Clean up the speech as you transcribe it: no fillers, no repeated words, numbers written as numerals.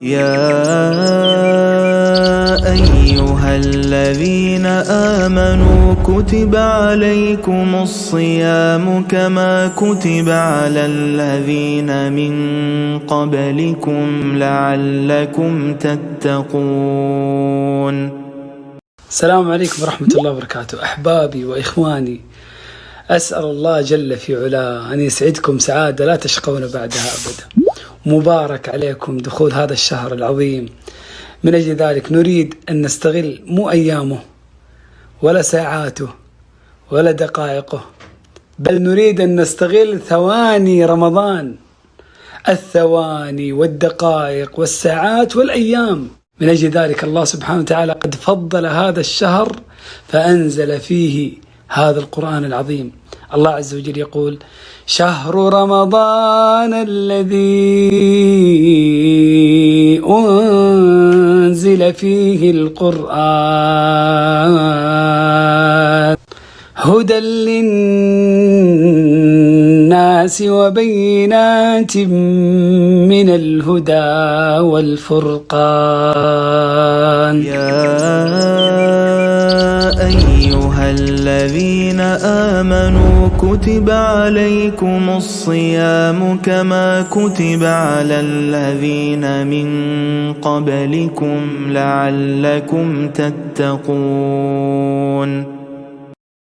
يا أيها الذين آمنوا كتب عليكم الصيام كما كتب على الذين من قبلكم لعلكم تتقون. السلام عليكم ورحمة الله وبركاته. أحبابي وإخواني، أسأل الله جل في علاه أن يسعدكم سعادة لا تشقون بعدها أبدا. مبارك عليكم دخول هذا الشهر العظيم. من أجل ذلك نريد أن نستغل مو أيامه ولا ساعاته ولا دقائقه، بل نريد أن نستغل ثواني رمضان، الثواني والدقائق والساعات والأيام. من أجل ذلك الله سبحانه وتعالى قد فضل هذا الشهر فأنزل فيه هذا القرآن العظيم. الله عز وجل يقول: شهر رمضان الذي أنزل فيه القرآن هدى للناس وبينات من الهدى والفرقان. يا أيها الذين آمنوا كتب عليكم الصيام كما كتب على الذين من قبلكم لعلكم تتقون.